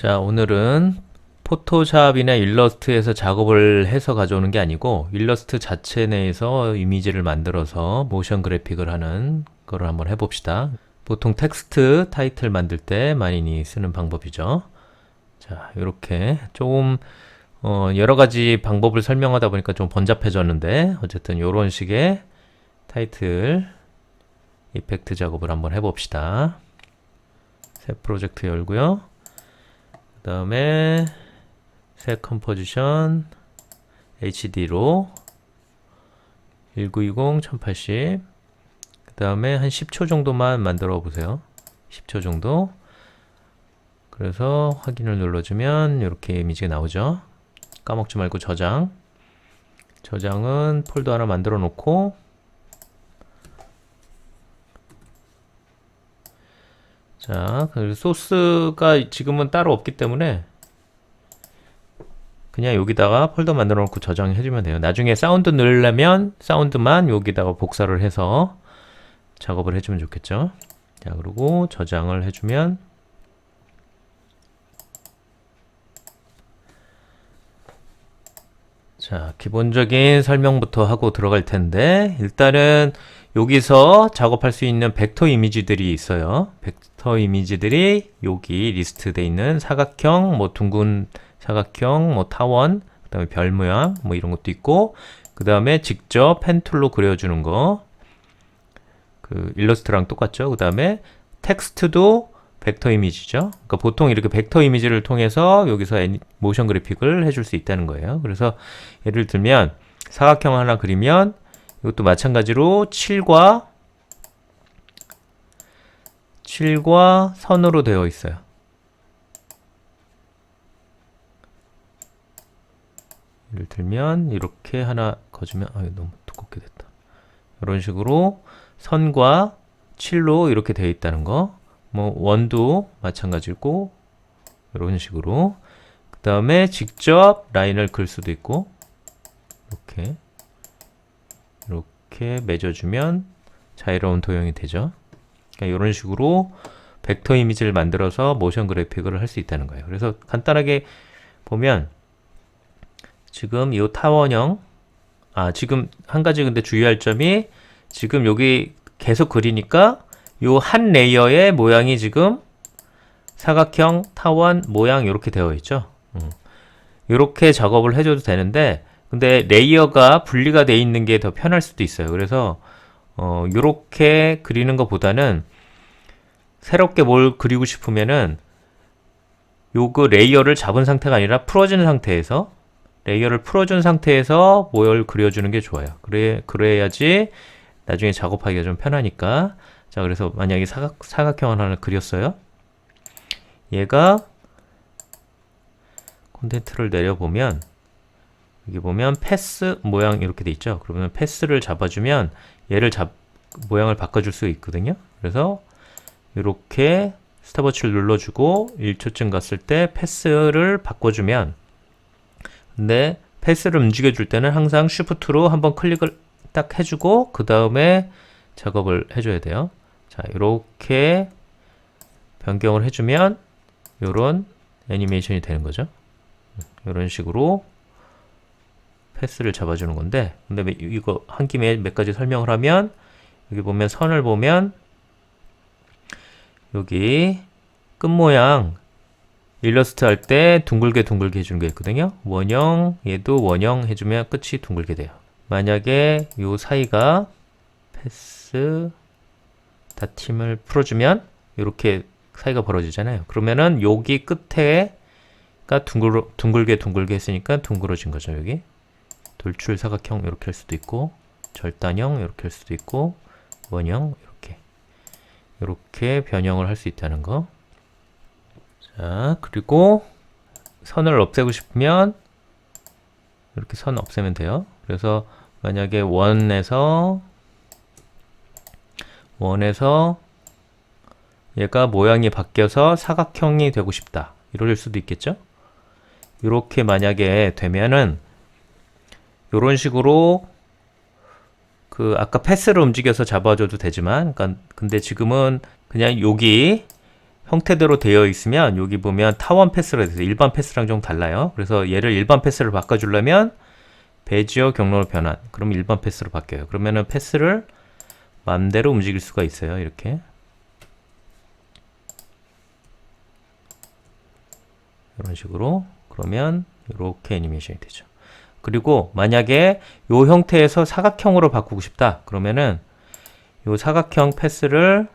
자, 오늘은 포토샵이나 일러스트에서 작업을 해서 가져오는 게 아니고 일러스트 자체 내에서 이미지를 만들어서 모션 그래픽을 하는 거를 한번 해봅시다. 보통 텍스트 타이틀 만들 때 많이 쓰는 방법이죠. 자, 이렇게 조금 여러 가지 방법을 설명하다 보니까 좀 번잡해졌는데 어쨌든 이런 식의 타이틀 이펙트 작업을 한번 해봅시다. 새 프로젝트 열고요. 그 다음에 새 컴포지션 HD로 1920 1080 그 다음에 한 10초 정도만 만들어 보세요. 10초 정도. 그래서 확인을 눌러주면 이렇게 이미지가 나오죠. 까먹지 말고 저장은 폴더 하나 만들어 놓고 자, 소스가 지금은 따로 없기 때문에 그냥 여기다가 폴더 만들어 놓고 저장해 주면 돼요. 나중에 사운드 넣으려면 사운드만 여기다가 복사를 해서 작업을 해주면 좋겠죠. 자, 그리고 저장을 해주면 자, 기본적인 설명부터 하고 들어갈 텐데 일단은 여기서 작업할 수 있는 벡터 이미지들이 있어요. 벡터 이미지들이 여기 리스트되어 있는 사각형, 뭐 둥근 사각형, 뭐 타원, 그 다음에 별 모양, 뭐 이런 것도 있고, 그 다음에 직접 펜툴로 그려주는 거, 그 일러스트랑 똑같죠. 그 다음에 텍스트도 벡터 이미지죠. 그러니까 보통 이렇게 벡터 이미지를 통해서 여기서 모션 그래픽을 해줄 수 있다는 거예요. 그래서 예를 들면 사각형 하나 그리면 이것도 마찬가지로 7과 선으로 되어 있어요. 예를 들면 이렇게 하나 거주면 너무 두껍게 됐다. 이런 식으로 선과 7로 이렇게 되어 있다는 거. 뭐 원도 마찬가지고 이런 식으로 그 다음에 직접 라인을 그을 수도 있고 이렇게 맺어주면 자유로운 도형이 되죠. 그러니까 이런 식으로 벡터 이미지를 만들어서 모션 그래픽을 할 수 있다는 거예요. 그래서 간단하게 보면 지금 이 타원형 지금 한 가지 근데 주의할 점이 지금 여기 계속 그리니까 요 한 레이어의 모양이 지금 사각형, 타원, 모양 이렇게 되어 있죠. 이렇게 작업을 해줘도 되는데 근데 레이어가 분리가 되어 있는 게 더 편할 수도 있어요. 그래서 이렇게 그리는 것보다는 새롭게 뭘 그리고 싶으면은 요거 레이어를 잡은 상태가 아니라 풀어진 상태에서 레이어를 풀어준 상태에서 뭘 그려주는 게 좋아요. 그래야지 나중에 작업하기가 좀 편하니까. 자, 그래서 만약에 사각형 하나를 그렸어요. 얘가 콘텐츠를 내려보면 여기 보면 패스 모양 이렇게 돼 있죠. 그러면 패스를 잡아주면 얘를 모양을 바꿔줄 수 있거든요. 그래서 이렇게 스탑워치를 눌러주고 1초쯤 갔을 때 패스를 바꿔주면 근데 패스를 움직여줄 때는 항상 쉬프트로 한번 클릭을 딱 해주고 그 다음에 작업을 해줘야 돼요. 자, 이렇게 변경을 해주면 이런 애니메이션이 되는 거죠. 이런 식으로 패스를 잡아주는 건데 근데 이거 한 김에 몇 가지 설명을 하면 여기 보면 선을 보면 여기 끝 모양 일러스트 할 때 둥글게 해주는 게 있거든요. 원형 얘도 원형 해주면 끝이 둥글게 돼요. 만약에 요 사이가 패스 닫힘을 풀어주면 이렇게 사이가 벌어지잖아요. 그러면은 여기 끝에가 둥글게 했으니까 둥그러진 거죠. 여기 돌출 사각형 이렇게 할 수도 있고 절단형 이렇게 할 수도 있고 원형 이렇게 변형을 할 수 있다는 거. 자, 그리고 선을 없애고 싶으면 이렇게 선 없애면 돼요. 그래서 만약에 원에서 얘가 모양이 바뀌어서 사각형이 되고 싶다. 이럴 수도 있겠죠? 이렇게 만약에 되면은 이런 식으로 아까 패스를 움직여서 잡아줘도 되지만 근데 지금은 그냥 여기 형태대로 되어 있으면 여기 보면 타원 패스가 돼서 일반 패스랑 좀 달라요. 그래서 얘를 일반 패스를 바꿔주려면 베지어 경로로 변환. 그럼 일반 패스로 바뀌어요. 그러면은 패스를 마음대로 움직일 수가 있어요. 이렇게. 이런 식으로. 그러면 이렇게 애니메이션이 되죠. 그리고 만약에 이 형태에서 사각형으로 바꾸고 싶다. 그러면은 이 사각형 패스를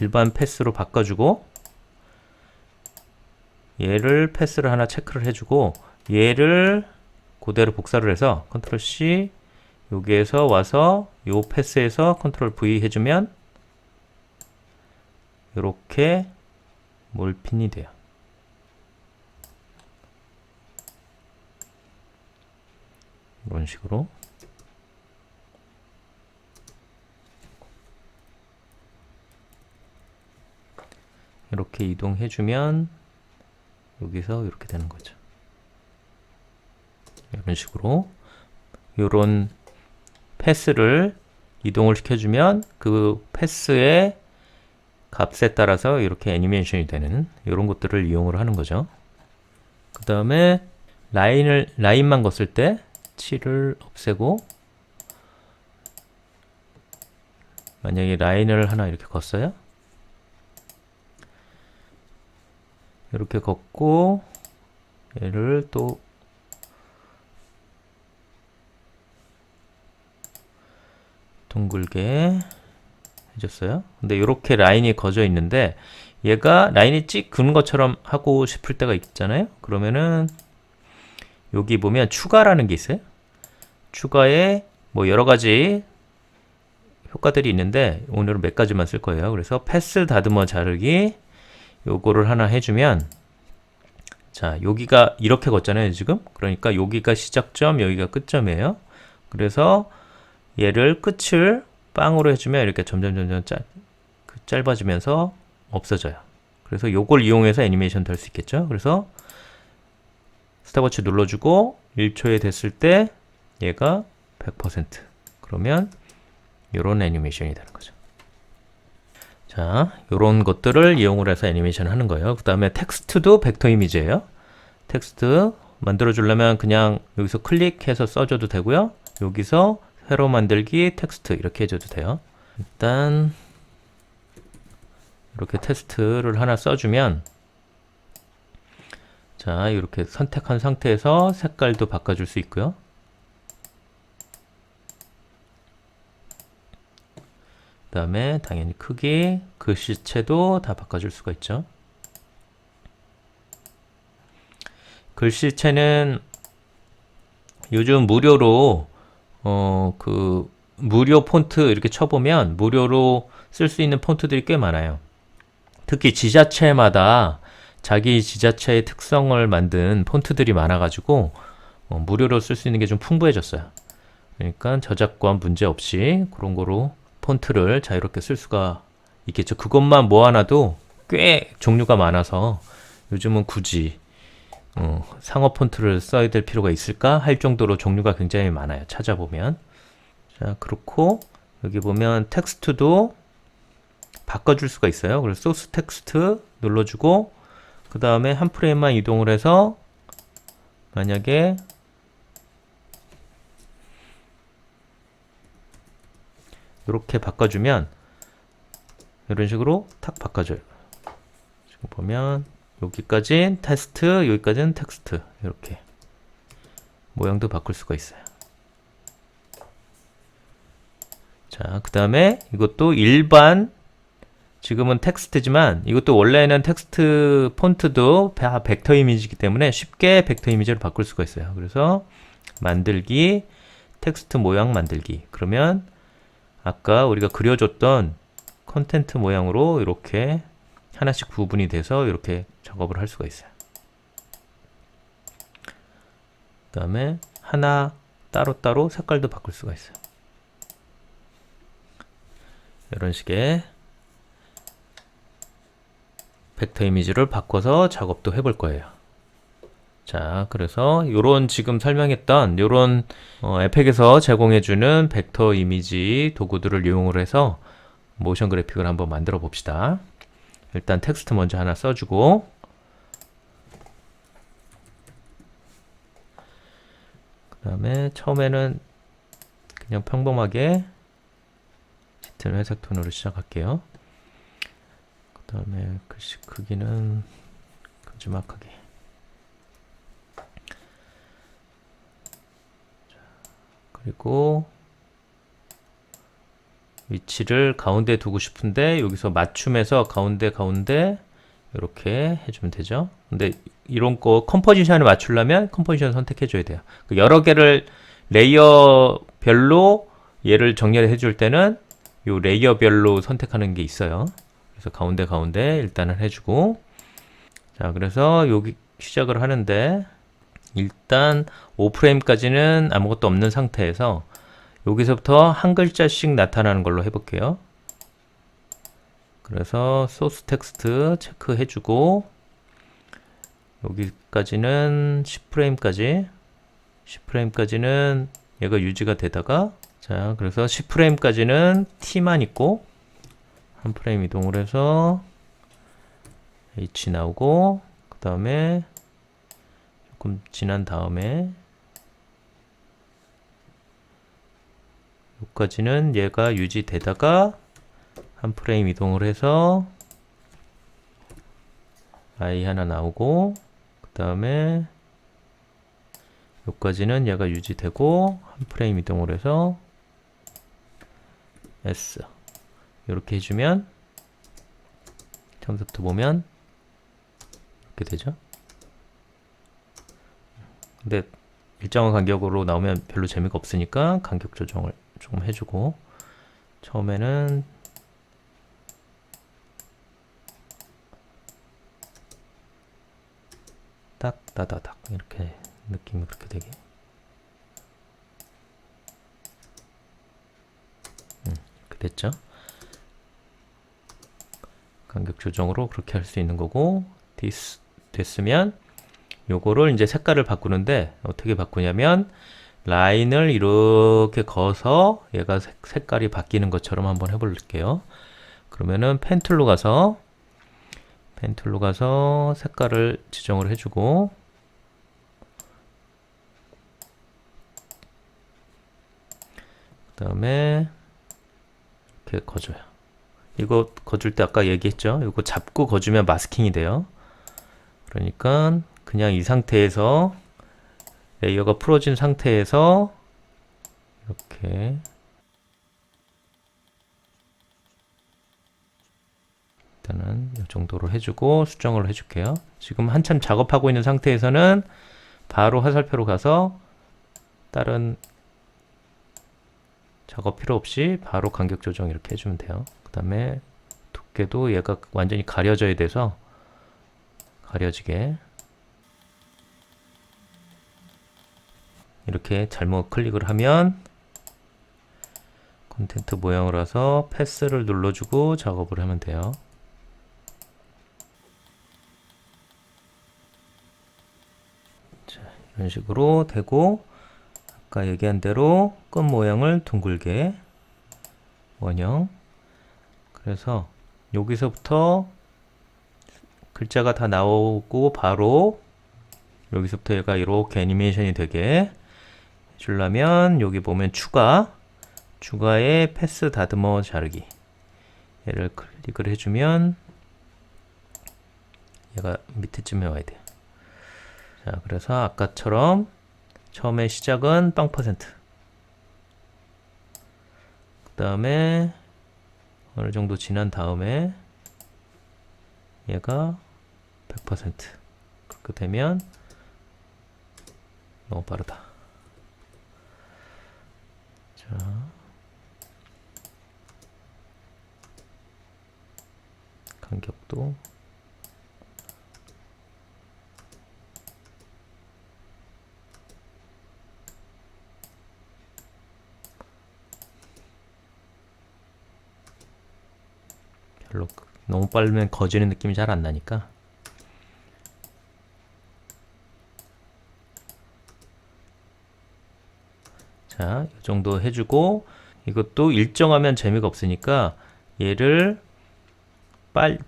일반 패스로 바꿔주고 얘를 패스를 하나 체크를 해주고 얘를 그대로 복사를 해서 컨트롤 C 여기에서 와서 요 패스에서 컨트롤 V 해주면 이렇게 몰핀이 돼요. 이런 식으로 이렇게 이동해주면 여기서 이렇게 되는 거죠. 이런 식으로 이런 패스를 이동을 시켜주면 그 패스의 값에 따라서 이렇게 애니메이션이 되는 이런 것들을 이용을 하는 거죠. 그 다음에 라인만 걷을 때 7을 없애고 만약에 라인을 하나 이렇게 걷어요. 이렇게 걷고 얘를 또 둥글게 해줬어요. 근데 이렇게 라인이 그어져 있는데 얘가 라인이 찍 그는 것처럼 하고 싶을 때가 있잖아요. 그러면은 여기 보면 추가라는 게 있어요. 추가에 뭐 여러 가지 효과들이 있는데 오늘은 몇 가지만 쓸 거예요. 그래서 패스 다듬어 자르기 요거를 하나 해주면 자 여기가 이렇게 걷잖아요 지금. 그러니까 여기가 시작점 여기가 끝점이에요. 그래서 얘를 끝을 빵으로 해주면 이렇게 점점 짧아지면서 없어져요. 그래서 요걸 이용해서 애니메이션 될 수 있겠죠. 그래서 스탑워치 눌러주고 1초에 됐을 때 얘가 100% 그러면 요런 애니메이션이 되는 거죠. 자, 요런 것들을 이용을 해서 애니메이션 하는 거예요. 그 다음에 텍스트도 벡터 이미지예요. 텍스트 만들어 주려면 그냥 여기서 클릭해서 써줘도 되고요. 여기서 새로 만들기 텍스트 이렇게 해줘도 돼요. 일단 이렇게 텍스트를 하나 써주면 자 이렇게 선택한 상태에서 색깔도 바꿔줄 수 있고요. 그 다음에 당연히 크기, 글씨체도 다 바꿔줄 수가 있죠. 글씨체는 요즘 무료로 그 무료 폰트 이렇게 쳐보면 무료로 쓸 수 있는 폰트들이 꽤 많아요. 특히 지자체마다 자기 지자체의 특성을 만든 폰트들이 많아가지고 무료로 쓸 수 있는 게 좀 풍부해졌어요. 그러니까 저작권 문제 없이 그런 거로 폰트를 자유롭게 쓸 수가 있겠죠. 그것만 모아놔도 꽤 종류가 많아서 요즘은 굳이 상업 폰트를 써야 될 필요가 있을까 할 정도로 종류가 굉장히 많아요. 찾아보면. 자, 그렇고 여기 보면 텍스트도 바꿔줄 수가 있어요. 그래서 소스 텍스트 눌러주고 그 다음에 한 프레임만 이동을 해서 만약에 이렇게 바꿔주면 이런 식으로 탁 바꿔줘요. 지금 보면 여기까지는 텍스트, 여기까지는 텍스트 이렇게 모양도 바꿀 수가 있어요. 자, 그 다음에 이것도 일반 지금은 텍스트지만 이것도 원래는 텍스트 폰트도 벡터 이미지이기 때문에 쉽게 벡터 이미지를 바꿀 수가 있어요. 그래서 만들기, 텍스트 모양 만들기. 그러면 아까 우리가 그려줬던 컨텐트 모양으로 이렇게 하나씩 구분이 돼서 이렇게 작업을 할 수가 있어요. 그 다음에 하나 따로따로 색깔도 바꿀 수가 있어요. 이런 식의 벡터 이미지를 바꿔서 작업도 해볼 거예요. 자, 그래서 요런 지금 설명했던 요런 에펙에서 제공해주는 벡터 이미지 도구들을 이용을 해서 모션 그래픽을 한번 만들어 봅시다. 일단 텍스트 먼저 하나 써주고, 그 다음에 처음에는 그냥 평범하게 짙은 회색 톤으로 시작할게요. 그 다음에 글씨 크기는 큼지막하게. 그리고 위치를 가운데 두고 싶은데 여기서 맞춤해서 가운데 이렇게 해주면 되죠. 근데 이런 거 컴포지션을 맞추려면 컴포지션 선택해 줘야 돼요. 여러 개를 레이어별로 얘를 정렬해 줄 때는 요 레이어별로 선택하는 게 있어요. 그래서 가운데 일단은 해주고, 자, 그래서 여기 시작을 하는데 일단 5프레임까지는 아무것도 없는 상태에서 여기서부터 한 글자씩 나타나는 걸로 해볼게요. 그래서 소스 텍스트 체크해주고, 여기까지는 10프레임까지는 얘가 유지가 되다가, 자, 그래서 10프레임까지는 T만 있고, 한 프레임 이동을 해서 H 나오고, 그 다음에 조금 지난 다음에 여기까지는 얘가 유지되다가 한 프레임 이동을 해서 I 하나 나오고, 그 다음에 여기까지는 얘가 유지되고 한 프레임 이동을 해서 S 이렇게 해주면 처음부터 보면 이렇게 되죠. 근데 일정한 간격으로 나오면 별로 재미가 없으니까 간격 조정을 조금 해주고, 처음에는 딱 다다닥 이렇게 느낌이 그렇게 되게, 이렇게 됐죠. 간격 조정으로 그렇게 할 수 있는 거고, 됐으면 요거를 이제 색깔을 바꾸는데 어떻게 바꾸냐면 라인을 이렇게 그어서 얘가 색깔이 바뀌는 것처럼 한번 해볼게요. 그러면은 펜 툴로 가서 색깔을 지정을 해주고, 그 다음에 이렇게 거줘요. 이거 거줄 때 아까 얘기했죠. 이거 잡고 거주면 마스킹이 돼요. 그러니까 그냥 이 상태에서 레이어가 풀어진 상태에서 이렇게 일단은 이 정도로 해주고 수정을 해줄게요. 지금 한참 작업하고 있는 상태에서는 바로 화살표로 가서 다른 작업 필요 없이 바로 간격 조정 이렇게 해주면 돼요. 그 다음에 두께도 얘가 완전히 가려져야 돼서 가려지게 이렇게 잘못 클릭을 하면 컨텐트 모양을 와서 패스를 눌러주고 작업을 하면 돼요. 자, 이런 식으로 되고, 아까 얘기한 대로 끝 모양을 둥글게 원형. 그래서 여기서부터 글자가 다 나오고 바로 여기서부터 얘가 이렇게 애니메이션이 되게 해주려면 여기 보면 추가에 패스 다듬어 자르기, 얘를 클릭을 해주면 얘가 밑에쯤에 와야 돼요. 자, 그래서 아까처럼 처음에 시작은 0%, 그 다음에 어느 정도 지난 다음에 얘가 100%, 그렇게 되면 너무 빠르다. 자, 간격도 별로 너무 빠르면 거지는 느낌이 잘 안 나니까. 자, 이 정도 해주고, 이것도 일정하면 재미가 없으니까 얘를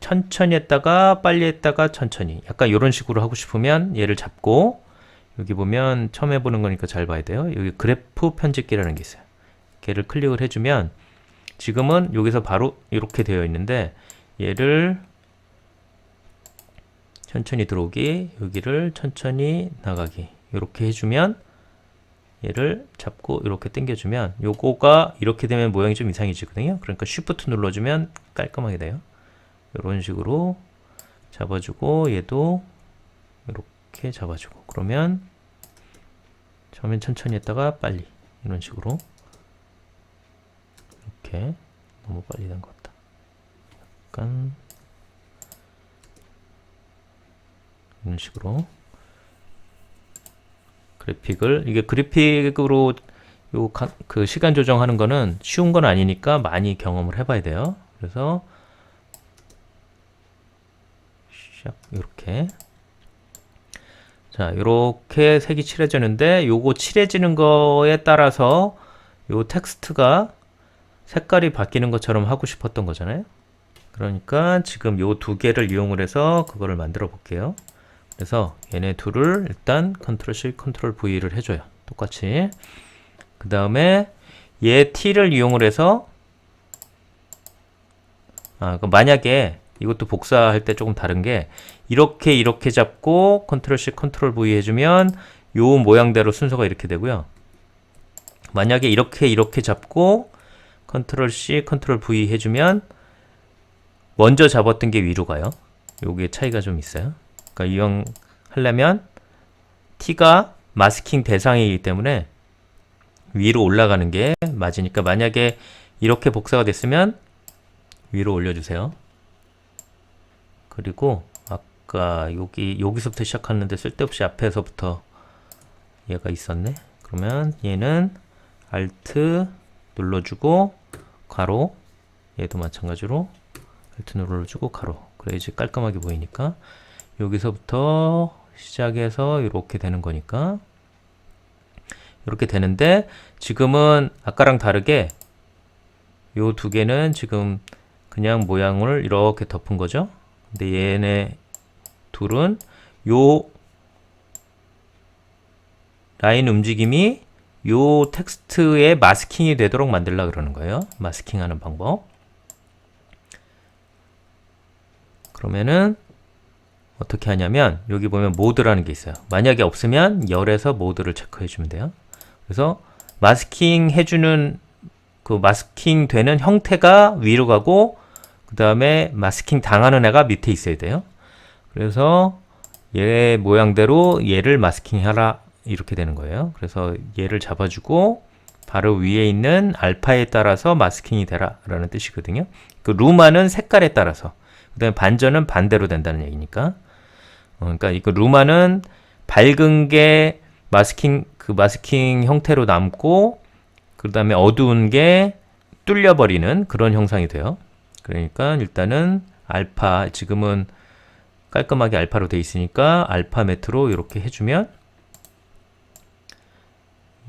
천천히 했다가 빨리 했다가 천천히 약간 이런 식으로 하고 싶으면 얘를 잡고 여기 보면 처음 해보는 거니까 잘 봐야 돼요. 여기 그래프 편집기라는 게 있어요. 걔를 클릭을 해주면 지금은 여기서 바로 이렇게 되어 있는데 얘를 천천히 들어오기, 여기를 천천히 나가기 이렇게 해주면 얘를 잡고 이렇게 당겨주면 요거가 이렇게 되면 모양이 좀 이상해지거든요. 그러니까 Shift 눌러주면 깔끔하게 돼요. 이런 식으로 잡아주고 얘도 이렇게 잡아주고 그러면 처음엔 천천히 했다가 빨리 이런 식으로 이렇게 너무 빨리 된 것 같다. 약간 이런 식으로 그래픽을 이게 그래픽으로 그 시간 조정하는 거는 쉬운 건 아니니까 많이 경험을 해봐야 돼요. 그래서 이렇게 자 이렇게 색이 칠해지는데 요거 칠해지는 거에 따라서 요 텍스트가 색깔이 바뀌는 것처럼 하고 싶었던 거잖아요. 그러니까 지금 요 두 개를 이용을 해서 그거를 만들어 볼게요. 그래서 얘네 둘을 일단 Ctrl C, Ctrl V를 해줘요. 똑같이. 그 다음에 얘 T를 이용을 해서 만약에 이것도 복사할 때 조금 다른 게 이렇게 잡고 Ctrl C, Ctrl V 해주면 요 모양대로 순서가 이렇게 되고요. 만약에 이렇게 잡고 Ctrl C, Ctrl V 해주면 먼저 잡았던 게 위로 가요. 요게 차이가 좀 있어요. 그러니까 이용 하려면 T가 마스킹 대상이기 때문에 위로 올라가는 게 맞으니까 만약에 이렇게 복사가 됐으면 위로 올려주세요. 그리고 아까 여기서부터 시작하는데 쓸데없이 앞에서부터 얘가 있었네. 그러면 얘는 Alt 눌러주고 괄호 얘도 마찬가지로 Alt 눌러주고 괄호 그래야지 깔끔하게 보이니까 여기서부터 시작해서 이렇게 되는 거니까 이렇게 되는데 지금은 아까랑 다르게 요 두 개는 지금 그냥 모양을 이렇게 덮은 거죠. 근데 얘네 둘은 요 라인 움직임이 요 텍스트에 마스킹이 되도록 만들려고 그러는 거예요. 마스킹하는 방법. 그러면은 어떻게 하냐면 여기 보면 모드라는 게 있어요. 만약에 없으면 열에서 모드를 체크해 주면 돼요. 그래서 마스킹 해주는 그 마스킹 되는 형태가 위로 가고 그 다음에 마스킹 당하는 애가 밑에 있어야 돼요. 그래서 얘 모양대로 얘를 마스킹하라 이렇게 되는 거예요. 그래서 얘를 잡아주고 바로 위에 있는 알파에 따라서 마스킹이 되라 라는 뜻이거든요. 그 루마는 색깔에 따라서 그 다음에 반전은 반대로 된다는 얘기니까 그러니까 이거 루마는 밝은 게 마스킹 형태로 남고 그 다음에 어두운 게 뚫려버리는 그런 형상이 돼요. 그러니까 일단은 알파 지금은 깔끔하게 알파로 돼 있으니까 알파 매트로 이렇게 해주면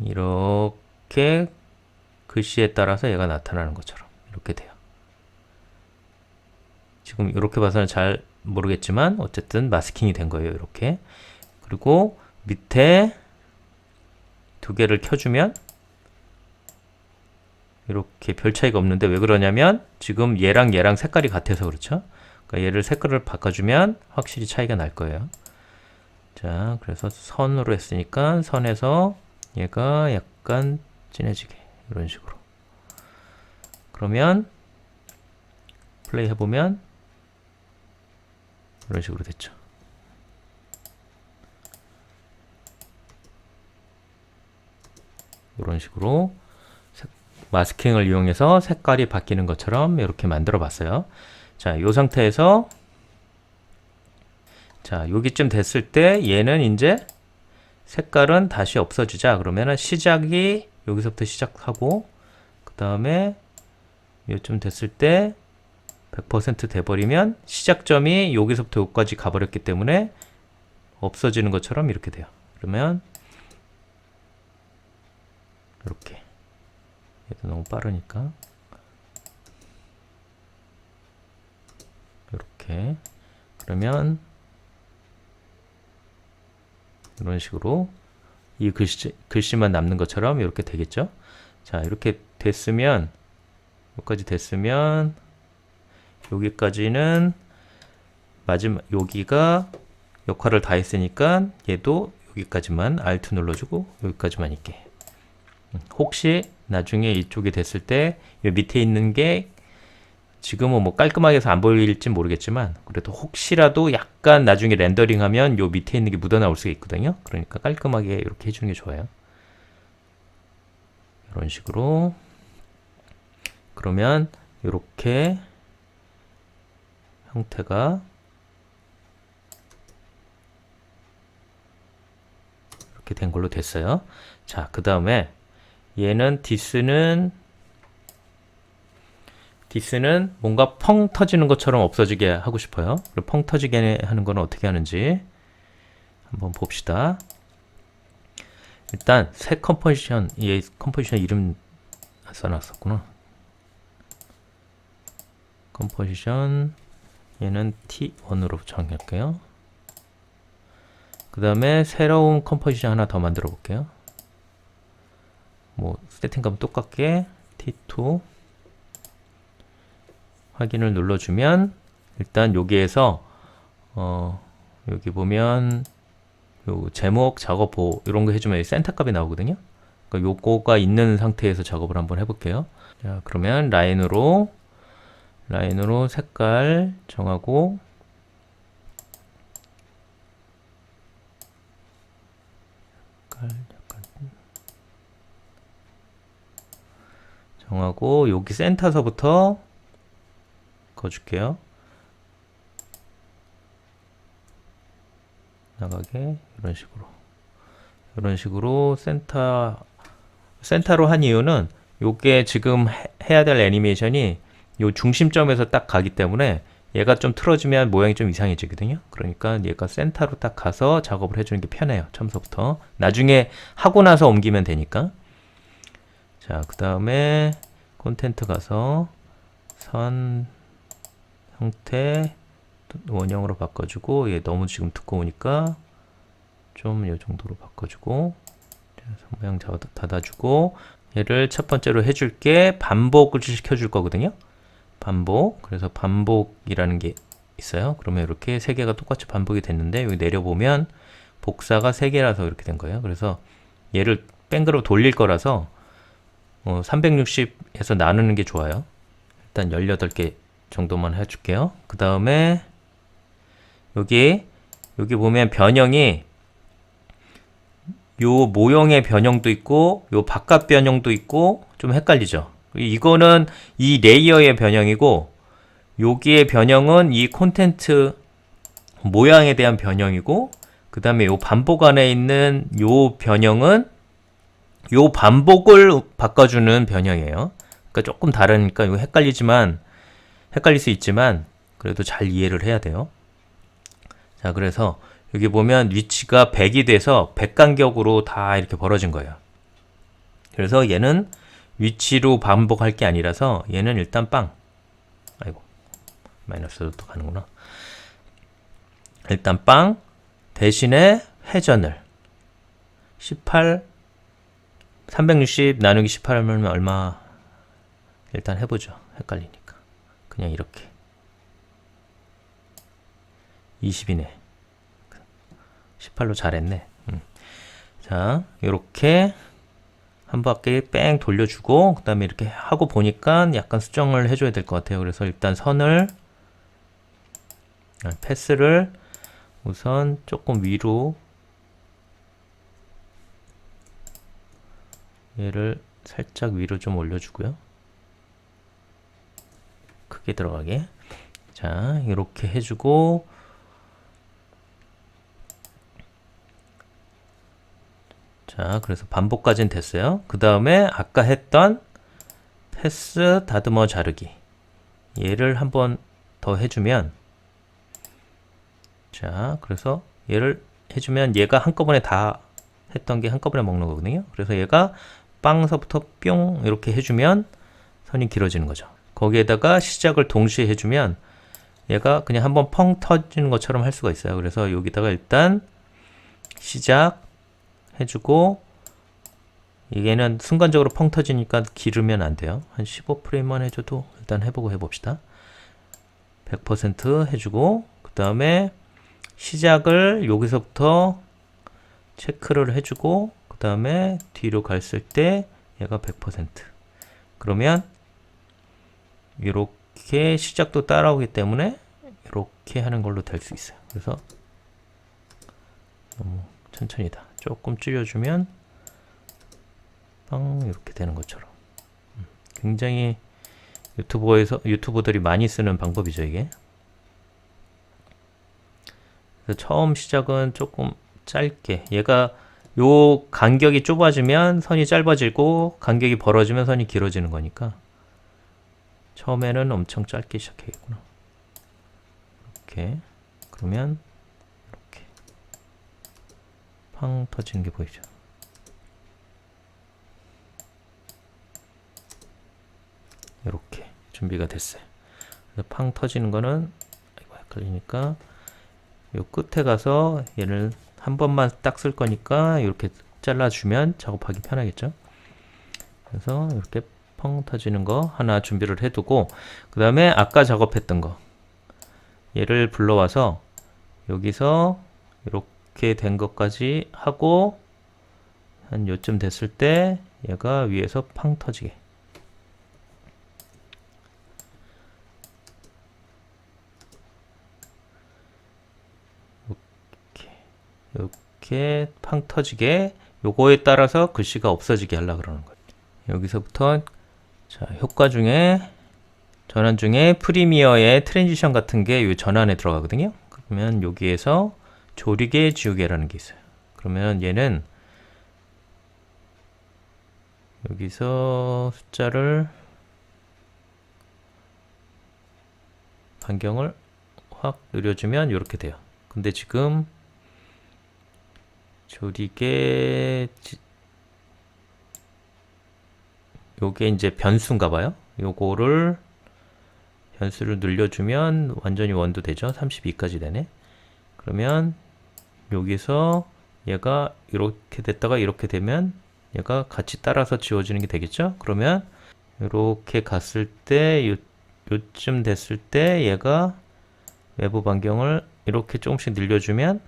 이렇게 글씨에 따라서 얘가 나타나는 것처럼 이렇게 돼요. 지금 이렇게 봐서는 잘 모르겠지만 어쨌든 마스킹이 된 거예요. 이렇게. 그리고 밑에 두 개를 켜주면 이렇게 별 차이가 없는데 왜 그러냐면 지금 얘랑 색깔이 같아서 그렇죠. 그러니까 얘를 색깔을 바꿔주면 확실히 차이가 날 거예요. 자, 그래서 선으로 했으니까 선에서 얘가 약간 진해지게 이런 식으로. 그러면 플레이 해보면 이런 식으로 됐죠. 이런 식으로 마스킹을 이용해서 색깔이 바뀌는 것처럼 이렇게 만들어 봤어요. 자, 이 상태에서 자, 여기쯤 됐을 때 얘는 이제 색깔은 다시 없어지자. 그러면은 시작이 여기서부터 시작하고 그 다음에 요쯤 됐을 때 100% 돼버리면 시작점이 여기서부터 여기까지 가버렸기 때문에 없어지는 것처럼 이렇게 돼요. 그러면 이렇게 얘도 너무 빠르니까 이렇게. 그러면 이런 식으로 이 글씨만 남는 것처럼 이렇게 되겠죠. 자, 이렇게 됐으면, 여기까지 됐으면, 여기까지는 마지막, 여기가 역할을 다 했으니까 얘도 여기까지만 Alt 눌러주고 여기까지만 있게. 혹시 나중에 이쪽이 됐을 때 이 밑에 있는 게 지금은 뭐 깔끔하게 해서 안 보일지 모르겠지만 그래도 혹시라도 약간 나중에 렌더링하면 요 밑에 있는 게 묻어나올 수가 있거든요. 그러니까 깔끔하게 이렇게 해주는 게 좋아요. 이런 식으로. 그러면 이렇게 형태가 이렇게 된 걸로 됐어요. 자, 그 다음에 얘는 this는 뭔가 펑 터지는 것처럼 없어지게 하고 싶어요. 그리고 펑 터지게 하는 건 어떻게 하는지 한번 봅시다. 일단 새 컴포지션, 얘 컴포지션 이름 써놨었구나. 컴포지션 얘는 T1으로 정할게요. 그 다음에 새로운 컴포지션 하나 더 만들어 볼게요. 뭐 세팅감 똑같게 T2 확인을 눌러주면 일단 여기에서 여기 보면 요 제목, 작업 보호 이런 거 해주면 센터 값이 나오거든요. 그러니까 요거가 있는 상태에서 작업을 한번 해볼게요. 자, 그러면 라인으로 색깔 정하고 정하고 여기 센터서부터 그어줄게요. 나가게 이런 식으로 센터로 한 이유는 요게 지금 해야 될 애니메이션이 요 중심점에서 딱 가기 때문에 얘가 좀 틀어지면 모양이 좀 이상해지거든요. 그러니까 얘가 센터로 딱 가서 작업을 해주는 게 편해요. 처음부터. 나중에 하고 나서 옮기면 되니까. 자, 그 다음에 콘텐트 가서 선 형태 원형으로 바꿔주고 얘 너무 지금 두꺼우니까 좀 이 정도로 바꿔주고 모양 닫아주고 얘를 첫 번째로 해줄게 반복을 시켜줄 거거든요. 반복. 그래서 반복이라는 게 있어요. 그러면 이렇게 세 개가 똑같이 반복이 됐는데 여기 내려보면 복사가 세 개라서 이렇게 된 거예요. 그래서 얘를 뱅그로 돌릴 거라서 360에서 나누는 게 좋아요. 일단 18개 정도만 해줄게요. 그 다음에 여기 보면 변형이 요 모형의 변형도 있고 요 바깥 변형도 있고 좀 헷갈리죠. 이거는 이 레이어의 변형이고 여기의 변형은 이 콘텐트 모양에 대한 변형이고 그 다음에 요 반복 안에 있는 요 변형은 요 반복을 바꿔주는 변형이에요. 그러니까 조금 다르니까 이거 헷갈릴 수 있지만 그래도 잘 이해를 해야 돼요. 자, 그래서 여기 보면 위치가 100이 돼서 100간격으로 다 이렇게 벌어진 거예요. 그래서 얘는 위치로 반복할 게 아니라서 얘는 일단 아이고 마이너스도 또 가는구나. 일단 대신에 회전을 360 나누기 18 하면 얼마 일단 해보죠. 헷갈리니까 그냥 이렇게 20이네. 18로 잘했네. 자, 이렇게 한 바퀴 뺑 돌려주고 그 다음에 이렇게 하고 보니까 약간 수정을 해줘야 될 것 같아요. 그래서 일단 패스를 우선 조금 위로 얘를 살짝 위로 좀 올려주고요. 크게 들어가게. 자, 이렇게 해주고 자, 그래서 반복까지는 됐어요. 그 다음에 아까 했던 패스 다듬어 자르기 얘를 한번 더 해주면 자, 그래서 얘를 해주면 얘가 한꺼번에 다 했던 게 한꺼번에 먹는 거거든요. 그래서 얘가 빵서부터 뿅 이렇게 해주면 선이 길어지는 거죠. 거기에다가 시작을 동시에 해주면 얘가 그냥 한번 펑 터지는 것처럼 할 수가 있어요. 그래서 여기다가 일단 시작 해주고, 얘는 순간적으로 펑 터지니까 기르면 안 돼요. 한 15프레임만 해줘도 일단 해보고 해봅시다. 100% 해주고, 그 다음에 시작을 여기서부터 체크를 해주고, 그 다음에 뒤로 갔을 때 얘가 100%. 그러면 이렇게 시작도 따라오기 때문에 이렇게 하는 걸로 될 수 있어요. 그래서 너무 천천히다. 조금 줄여주면 빵 이렇게 되는 것처럼. 굉장히 유튜버들이 많이 쓰는 방법이죠, 이게. 그래서 처음 시작은 조금 짧게, 얘가 요 간격이 좁아지면 선이 짧아지고 간격이 벌어지면 선이 길어지는 거니까 처음에는 엄청 짧게 시작해야겠구나. 이렇게. 그러면 이렇게 팡 터지는 게 보이죠. 이렇게 준비가 됐어요. 그래서 팡 터지는 거는, 이거 헷갈리니까 요 끝에 가서 얘를 한 번만 딱 쓸 거니까 이렇게 잘라주면 작업하기 편하겠죠. 그래서 이렇게 펑 터지는 거 하나 준비를 해두고, 그 다음에 아까 작업했던 거 얘를 불러와서 여기서 이렇게 된 것까지 하고, 한 요쯤 됐을 때 얘가 위에서 팡 터지게, 이렇게 팡 터지게, 요거에 따라서 글씨가 없어지게 하려고 그러는 거예요. 여기서부터 자, 효과 중에 전환 중에 프리미어의 트랜지션 같은 게 이 전환에 들어가거든요. 그러면 여기에서 조리개 지우개라는 게 있어요. 그러면 얘는 여기서 숫자를 반경을 확 늘려주면 이렇게 돼요. 근데 지금 조리개 요게 이제 변수인가 봐요. 요거를 변수를 늘려주면 완전히 원도 되죠. 32까지 되네. 그러면 여기서 얘가 이렇게 됐다가 이렇게 되면 얘가 같이 따라서 지워지는 게 되겠죠. 그러면 이렇게 갔을 때 요쯤 됐을 때 얘가 외부 반경을 이렇게 조금씩 늘려주면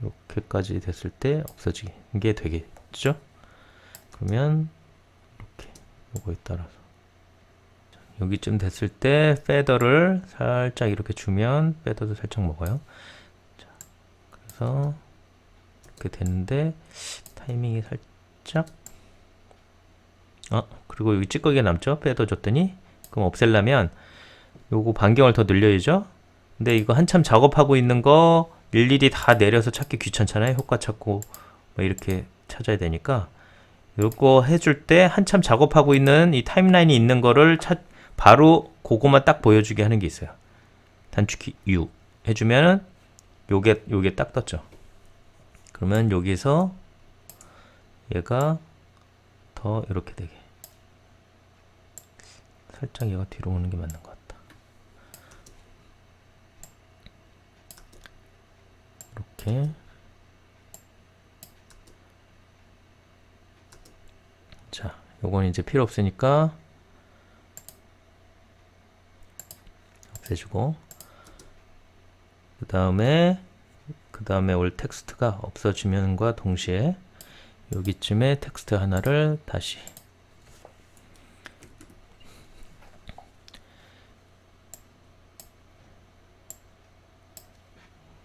이렇게까지 됐을 때 없어지게 되겠죠. 그러면 이렇게 요거에 따라서 여기쯤 됐을 때 페더를 살짝 이렇게 주면 페더도 살짝 먹어요. 자, 그래서 이렇게 됐는데 타이밍이 살짝 그리고 여기 찌꺼기가 남죠. 페더 줬더니. 그럼 없애려면 요거 반경을 더 늘려야죠. 근데 이거 한참 작업하고 있는 거 일일이 다 내려서 찾기 귀찮잖아요. 효과 찾고 뭐 이렇게 찾아야 되니까 요거 해줄 때 한참 작업하고 있는 이 타임라인이 있는 거를 바로 그거만 딱 보여주게 하는 게 있어요. 단축키 U 해주면은 요게 딱 떴죠. 그러면 여기서 얘가 더 이렇게 되게 살짝 얘가 뒤로 오는 게 맞는 것 같다. 이렇게 자, 요건 이제 필요 없으니까 없애주고, 그 다음에 올 텍스트가 없어지면과 동시에 여기쯤에 텍스트 하나를 다시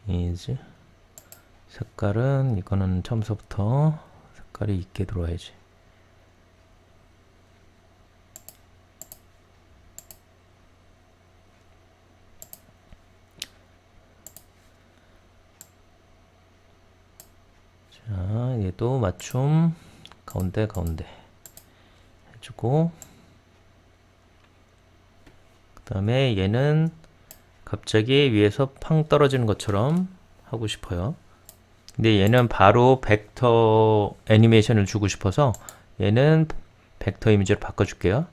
is 색깔은 이거는 처음서부터 색깔이 있게 들어와야지. 자, 얘도 맞춤 가운데 해주고, 그 다음에 얘는 갑자기 위에서 팡 떨어지는 것처럼 하고 싶어요. 근데 얘는 바로 벡터 애니메이션을 주고 싶어서 얘는 벡터 이미지로 바꿔줄게요.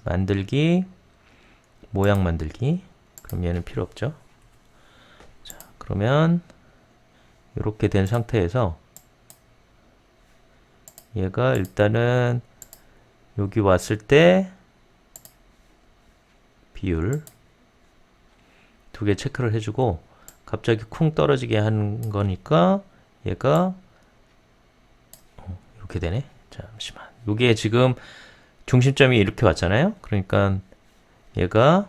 만들기, 모양 만들기. 그럼 얘는 필요 없죠. 자, 그러면 이렇게 된 상태에서 얘가 일단은 여기 왔을 때 비율 두 개 체크를 해주고, 갑자기 쿵 떨어지게 하는 거니까 얘가 이렇게 되네. 잠시만. 요게 지금 중심점이 이렇게 왔잖아요. 그러니까 얘가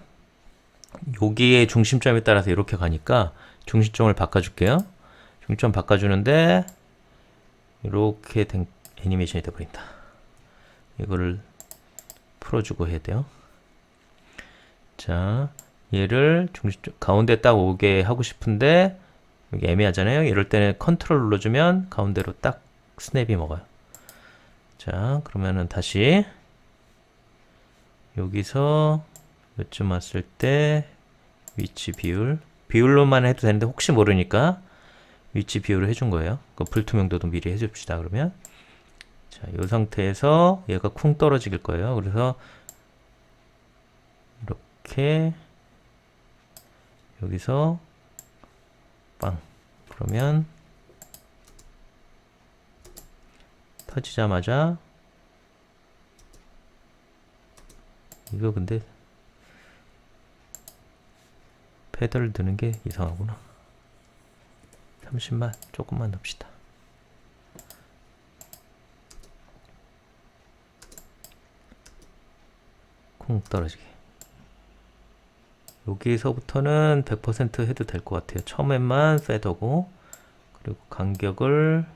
여기에 중심점에 따라서 이렇게 가니까 중심점을 바꿔줄게요. 중심점 바꿔주는데 이렇게 된 애니메이션이 돼버린다. 이거를 풀어주고 해야 돼요. 자, 얘를 중심점 가운데 딱 오게 하고 싶은데 여기 애매하잖아요. 이럴 때는 컨트롤 눌러주면 가운데로 딱 스냅이 먹어요. 자, 그러면은 다시 여기서 요쯤 왔을 때 위치 비율로만 해도 되는데 혹시 모르니까 위치 비율을 해준 거예요. 그 불투명도도 미리 해줍시다. 그러면 자, 이 상태에서 얘가 쿵 떨어질 거예요. 그래서 이렇게 여기서 빵, 그러면 터지자마자 이거 근데 패드를 드는 게 이상하구나. 30만 조금만 넣읍시다. 쿵 떨어지게. 여기서부터는 100% 해도 될 것 같아요. 처음에만 패더고, 그리고 간격을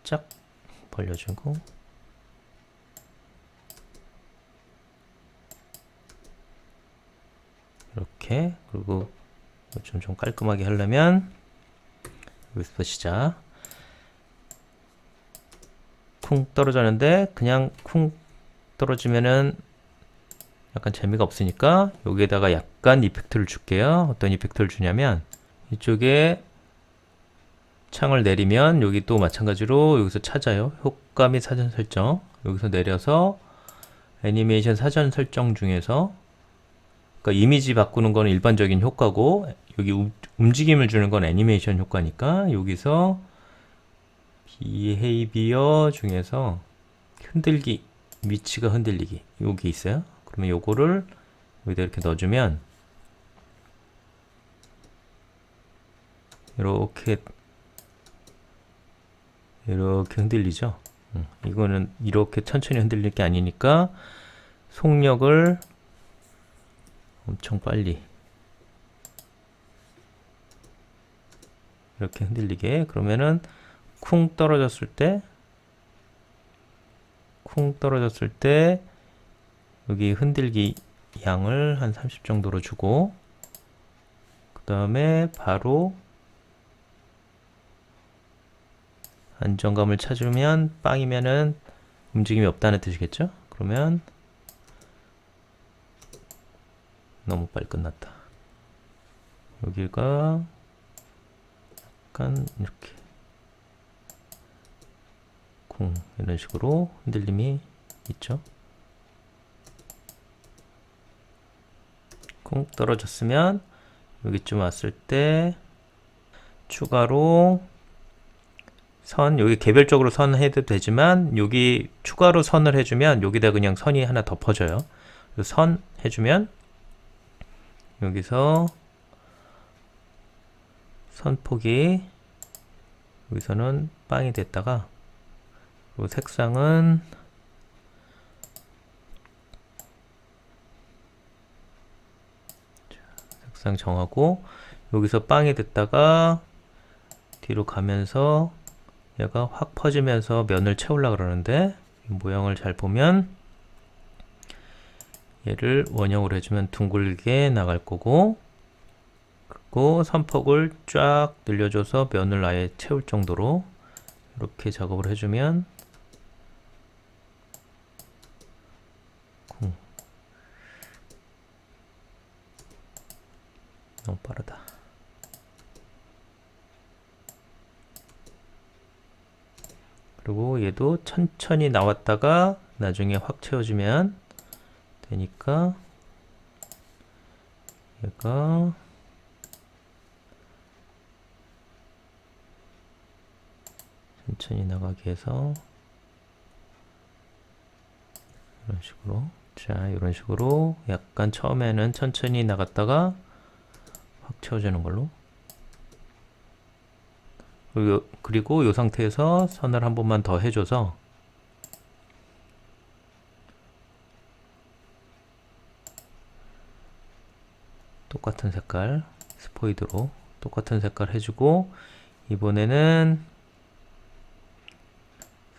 살짝 벌려주고, 이렇게. 그리고 좀 깔끔하게 하려면 여기서 시작. 쿵 떨어졌는데 그냥 쿵 떨어지면은 약간 재미가 없으니까 여기에다가 약간 이펙트를 줄게요. 어떤 이펙트를 주냐면 이쪽에 창을 내리면 여기 또 마찬가지로 여기서 찾아요. 효과 및 사전 설정. 여기서 내려서 애니메이션 사전 설정 중에서, 그러니까 이미지 바꾸는 거는 일반적인 효과고 여기 움직임을 주는 건 애니메이션 효과니까 여기서 비헤이비어 중에서 흔들기, 위치가 흔들리기 여기 있어요. 그러면 요거를 여기다 이렇게 넣어주면 이렇게 흔들리죠. 이거는 이렇게 천천히 흔들릴 게 아니니까 속력을 엄청 빨리 이렇게 흔들리게. 그러면은 쿵 떨어졌을 때 여기 흔들기 양을 한 30 정도로 주고, 그 다음에 바로 안정감을 찾으면 빵이면은 움직임이 없다는 뜻이겠죠? 그러면 너무 빨리 끝났다. 여기가 약간 이렇게 쿵 이런 식으로 흔들림이 있죠. 쿵 떨어졌으면 여기쯤 왔을 때 추가로 선, 여기 개별적으로 선 해도 되지만 여기 추가로 선을 해주면 여기다 그냥 선이 하나 덮어져요. 선 해주면 여기서 선폭이 여기서는 빵이 됐다가, 그리고 색상은 색상 정하고 여기서 빵이 됐다가 뒤로 가면서 얘가 확 퍼지면서 면을 채우려고 그러는데 이 모양을 잘 보면 얘를 원형으로 해주면 둥글게 나갈 거고, 그리고 선폭을 쫙 늘려줘서 면을 아예 채울 정도로 이렇게 작업을 해주면 너무 빠르다. 그리고 얘도 천천히 나왔다가 나중에 확 채워주면 되니까 얘가 천천히 나가게 해서 이런 식으로, 자 이런 식으로 약간 처음에는 천천히 나갔다가 확 채워주는 걸로. 그리고 이 상태에서 선을 한 번만 더 해줘서 똑같은 색깔 스포이드로 똑같은 색깔 해주고, 이번에는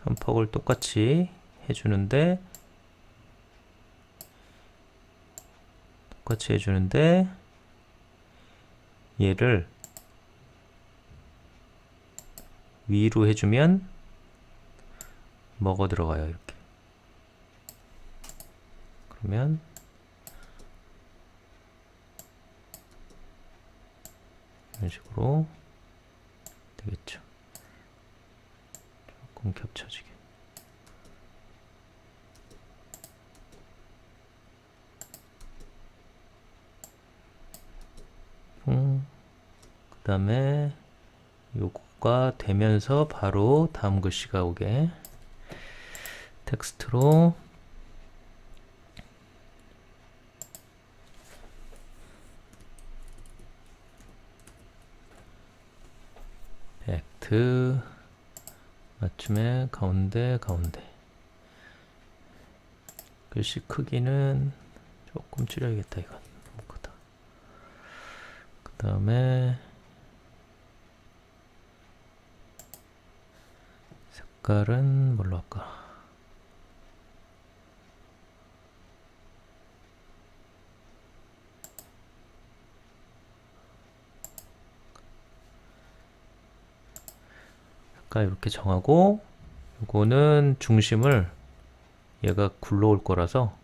선폭을 똑같이 해주는데 얘를 위로 해주면 먹어 들어가요. 이렇게. 그러면 이런 식으로 되겠죠. 조금 겹쳐지게. 그 다음에 요거가 되면서 바로 다음 글씨가 오게 텍스트로 팩트 맞춤에 가운데 글씨 크기는 조금 줄여야겠다. 이건 너무 크다. 그 다음에 색깔은 뭘로 할까? 색깔 이렇게 정하고, 이거는 중심을 얘가 굴러올 거라서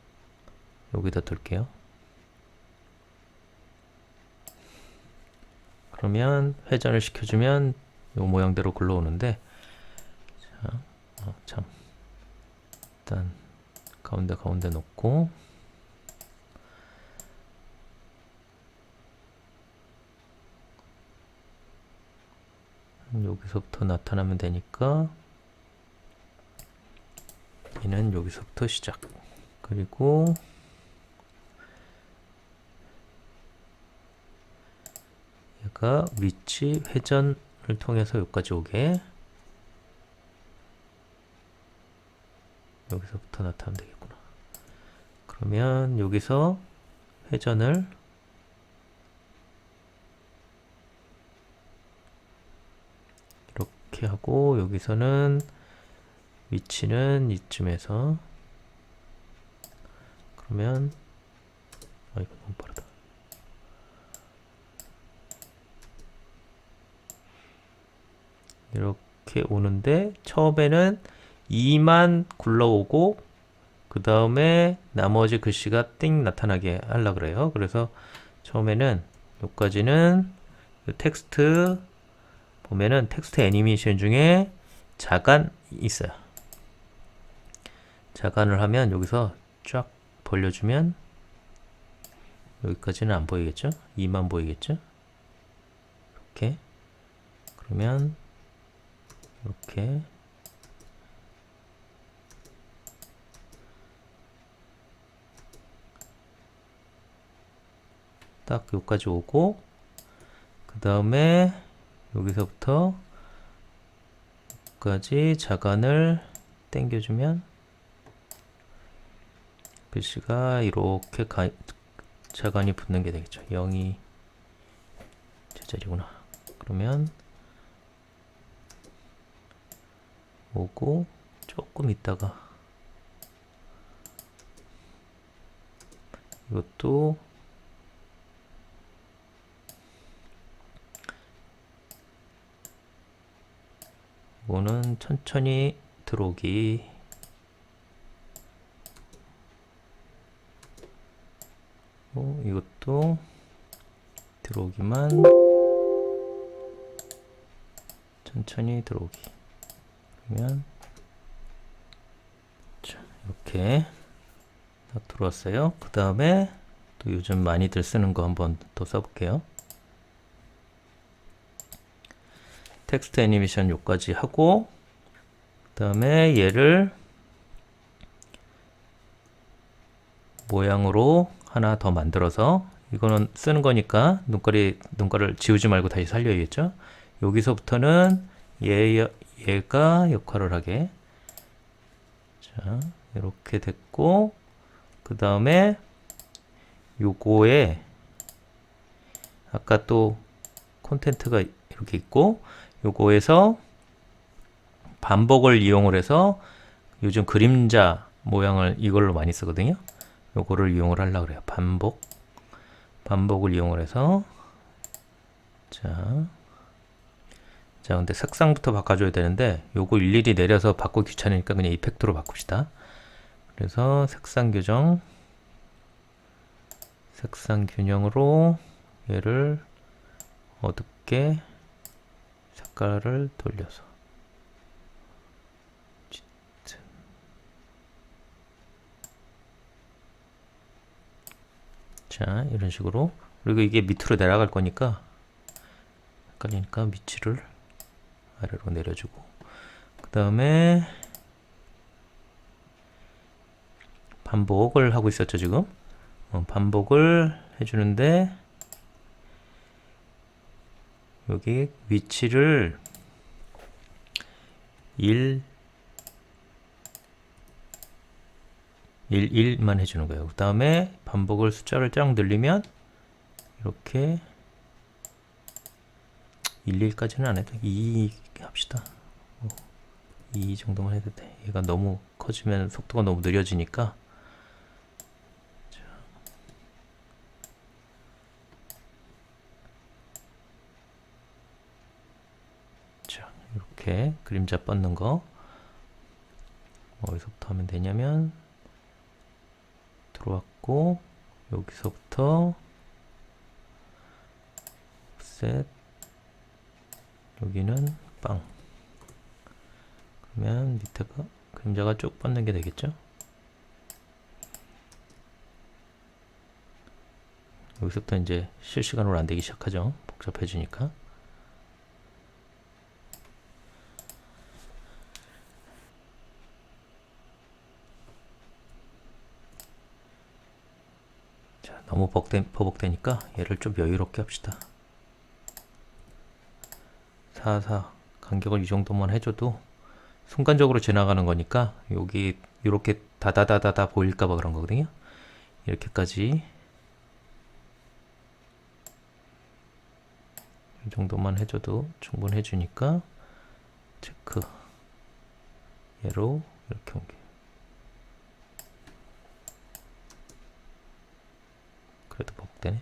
여기다 둘게요. 그러면 회전을 시켜주면 이 모양대로 굴러오는데, 자, 일단 가운데 놓고 여기서부터 나타나면 되니까 얘는 여기서부터 시작. 그리고 얘가 위치 회전을 통해서 여기까지 오게, 여기서부터 나타나면 되겠구나. 그러면 여기서 회전을 이렇게 하고, 여기서는 위치는 이쯤에서, 그러면 이거 너무 빠르다. 이렇게 오는데 처음에는 2만 굴러오고 그 다음에 나머지 글씨가 띵 나타나게 하려 그래요. 그래서 처음에는 여기까지는 텍스트 보면은 텍스트 애니메이션 중에 자간 있어요. 자간을 하면 여기서 쫙 벌려주면 여기까지는 안 보이겠죠? 2만 보이겠죠? 이렇게. 그러면 이렇게 딱 여기까지 오고, 그 다음에 여기서부터 여기까지 자간을 당겨주면 글씨가 이렇게 자간이 붙는 게 되겠죠. 0이 제자리구나. 그러면 오고 조금 있다가 이것도 이거는 천천히 들어오기, 이것도 들어오기만 천천히 들어오기. 그러면 자, 이렇게 딱 들어왔어요. 그 다음에 또 요즘 많이들 쓰는 거 한번 또 써볼게요. 텍스트 애니메이션 요까지 하고, 그 다음에 얘를 모양으로 하나 더 만들어서, 이거는 쓰는 거니까 눈가를 지우지 말고 다시 살려야겠죠. 여기서부터는 얘가 역할을 하게. 자, 이렇게 됐고, 그 다음에 요거에 아까 또 콘텐츠가 이렇게 있고, 요거에서 반복을 이용을 해서 요즘 그림자 모양을 이걸로 많이 쓰거든요. 요거를 이용을 하려고 그래요. 반복을 이용을 해서. 자, 근데 색상부터 바꿔줘야 되는데 요거 일일이 내려서 바꾸기 귀찮으니까 그냥 이펙트로 바꿉시다. 그래서 색상 균형으로 얘를 어둡게 색깔을 돌려서, 자, 이런 식으로. 그리고 이게 밑으로 내려갈 거니까 헷갈리니까 위치를 아래로 내려주고, 그 다음에 반복을 하고 있었죠 지금. 반복을 해주는데 여기 위치를 1만 해주는 거예요. 그 다음에 반복을 숫자를 쫙 늘리면 이렇게 1까지는 안 해도 2 합시다. 2 정도만 해도 돼. 얘가 너무 커지면 속도가 너무 느려지니까. 자, 이렇게 그림자 뻗는 거 어디서부터 하면 되냐면, 들어왔고 여기서부터 셋, 여기는 빵. 그러면 밑에가 그림자가 쭉 뻗는 게 되겠죠. 여기서부터 이제 실시간으로 안 되기 시작하죠. 복잡해지니까. 자, 너무 버벅대니까 얘를 좀 여유롭게 합시다. 4 간격을 이 정도만 해줘도 순간적으로 지나가는 거니까 여기 이렇게 다다다다다 보일까봐 그런 거거든요. 이렇게까지 이 정도만 해줘도 충분해주니까 체크, 얘로 이렇게 옮겨. 그래도 버벅대네.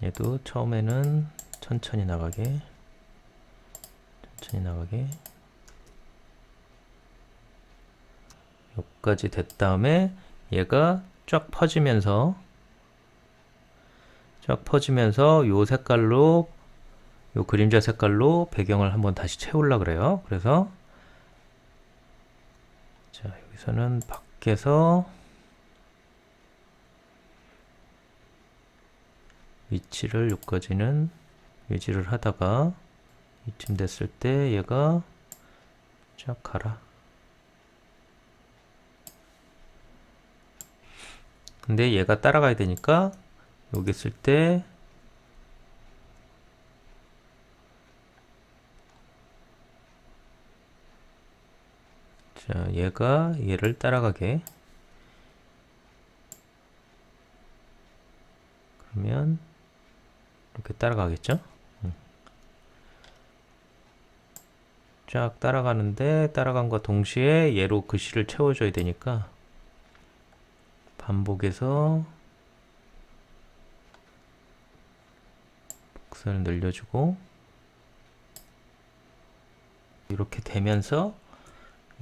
얘도 처음에는 천천히 나가게 여기까지 됐 다음에 얘가 쫙 퍼지면서 요 색깔로, 요 그림자 색깔로 배경을 한번 다시 채우려고 그래요. 그래서 자, 여기서는 밖에서 위치를 여기까지는 유지를 하다가 이쯤 됐을 때 얘가 쫙 가라. 근데 얘가 따라가야 되니까 여기 있을 때 자, 얘가 얘를 따라가게. 그러면 이렇게 따라가겠죠? 쫙 따라가는데 따라간과 동시에 얘로 글씨를 채워줘야 되니까 반복해서 복선을 늘려주고 이렇게 되면서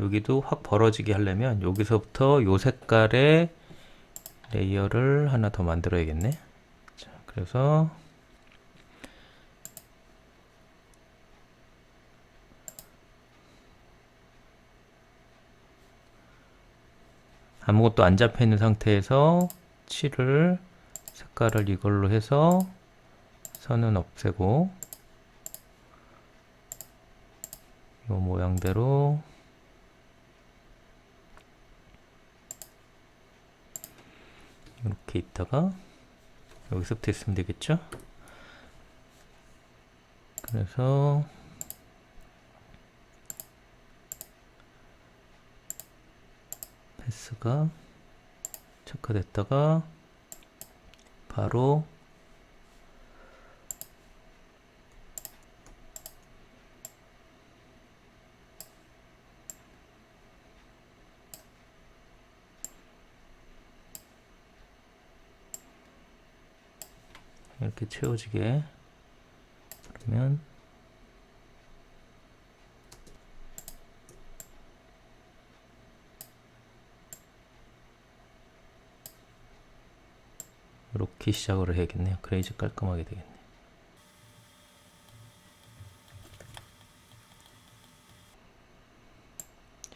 여기도 확 벌어지게 하려면 여기서부터 요 색깔의 레이어를 하나 더 만들어야겠네. 자, 그래서 아무것도 안 잡혀 있는 상태에서 칠을 색깔을 이걸로 해서 선은 없애고 이 모양대로 이렇게 있다가 여기서부터 있으면 되겠죠? 그래서 패스가 체크됐다가 바로 이렇게 채워지게 그러면 이렇게 시작을 해야겠네요. 그래야 이제 깔끔하게 되겠네.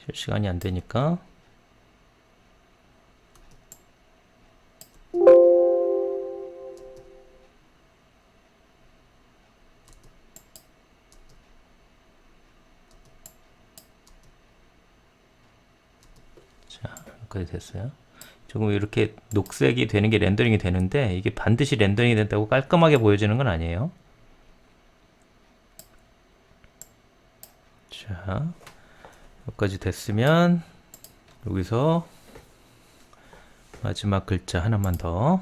실시간이 안 되니까 자, 여기까지 됐어요. 조금 이렇게 녹색이 되는 게 렌더링이 되는데 이게 반드시 렌더링이 된다고 깔끔하게 보여지는 건 아니에요. 자, 여기까지 됐으면 여기서 마지막 글자 하나만 더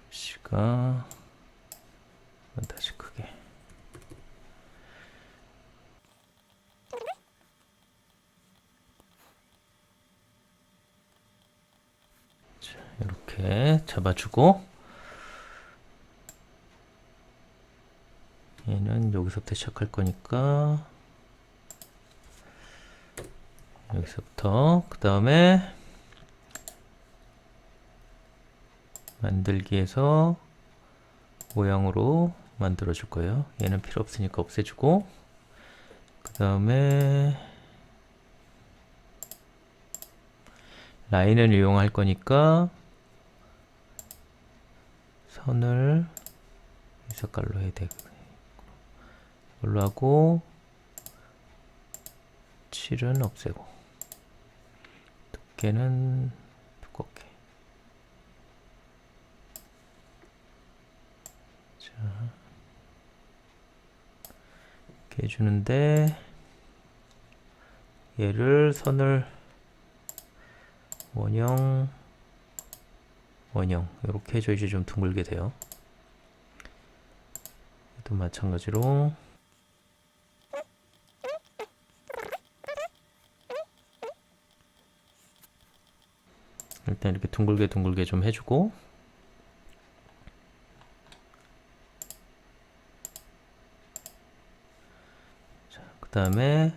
글씨가 다시 크게 자, 이렇게 잡아주고 얘는 여기서부터 시작할 거니까 여기서부터 그 다음에 만들기에서 모양으로 만들어 줄 거예요. 얘는 필요 없으니까 없애주고 그 다음에 라인을 이용할 거니까 선을 이 색깔로 해야 되고 이걸로 하고 칠은 없애고 두께는 두껍게 자 이렇게 해주는데 얘를 선을 원형 이렇게 해줘야지 좀 둥글게 돼요. 또 마찬가지로 일단 이렇게 둥글게 좀 해주고 자, 그 다음에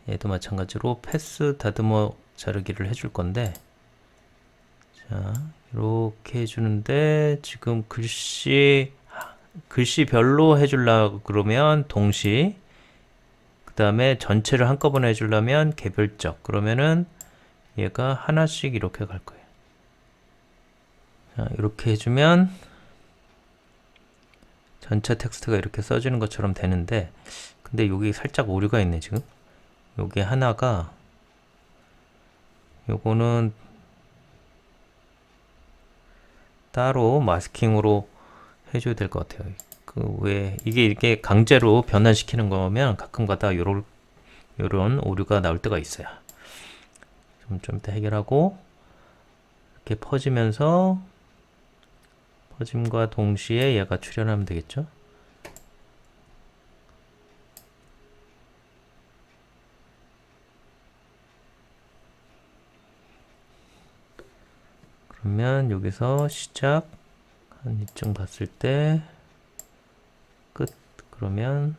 얘도 마찬가지로 패스 다듬어 자르기를 해줄 건데 자 이렇게 해주는데 지금 글씨별로 해주려고 그러면 동시 그 다음에 전체를 한꺼번에 해주려면 개별적 그러면은 얘가 하나씩 이렇게 갈 거예요. 자, 이렇게 해주면 전체 텍스트가 이렇게 써지는 것처럼 되는데 근데 여기 살짝 오류가 있네 지금. 여기 하나가 요거는 따로 마스킹으로 해줘야 될 것 같아요. 그 왜 이게 강제로 변환시키는 거면 가끔가다 요런 오류가 나올 때가 있어요. 좀 이따 해결하고 이렇게 퍼지면서 퍼짐과 동시에 얘가 출현하면 되겠죠. 그러면 여기서 시작 한 이쯤 봤을 때 끝 그러면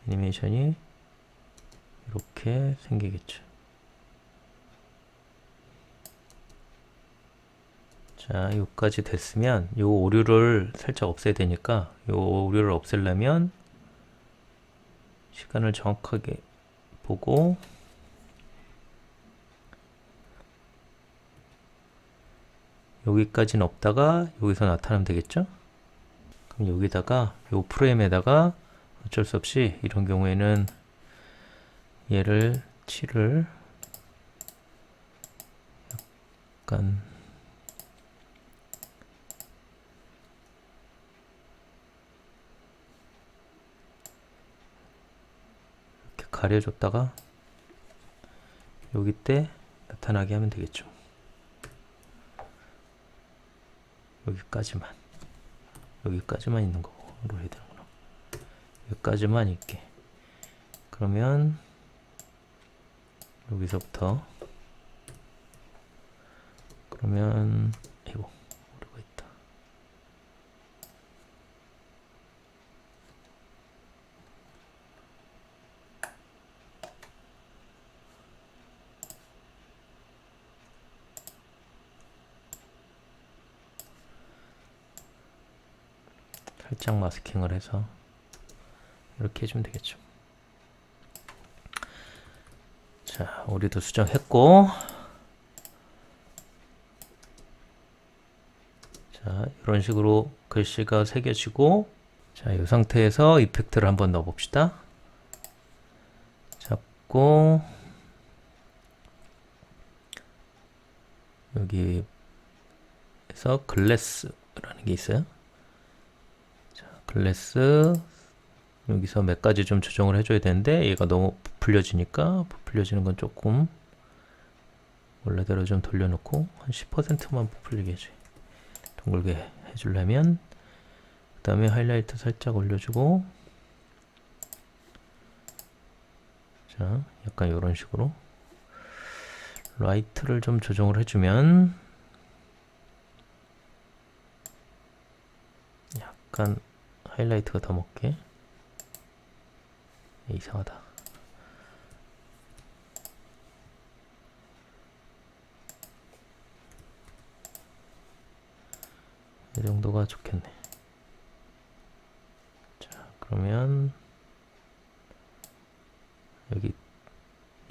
애니메이션이 이렇게 생기겠죠. 자, 여기까지 됐으면 요 오류를 살짝 없애야 되니까 요 오류를 없애려면 시간을 정확하게 보고 여기까지는 없다가 여기서 나타나면 되겠죠? 그럼 여기다가 요 프레임에다가 어쩔 수 없이 이런 경우에는 얘를 7을 약간 이렇게 가려줬다가 여기 때 나타나게 하면 되겠죠. 여기까지만 있는 거로 해야 되는구나. 여기까지만 있게. 그러면 여기서부터 그러면 이거 오류가 있다. 살짝 마스킹을 해서 이렇게 해주면 되겠죠. 자, 오류도 수정했고, 자, 이런 식으로 글씨가 새겨지고, 자, 이 상태에서 이펙트를 한번 넣어 봅시다. 잡고 여기에서 글래스라는 게 있어요. 자, 글래스 여기서 몇 가지 좀 조정을 해줘야 되는데 얘가 너무 부풀려지니까 부풀려지는 건 조금 원래대로 좀 돌려놓고 한 10%만 부풀리게 해줘. 둥글게 해주려면 그 다음에 하이라이트 살짝 올려주고 자 약간 이런 식으로 라이트를 좀 조정을 해주면 약간 하이라이트가 더 먹게. 이상하다. 이 정도가 좋겠네. 자, 그러면 여기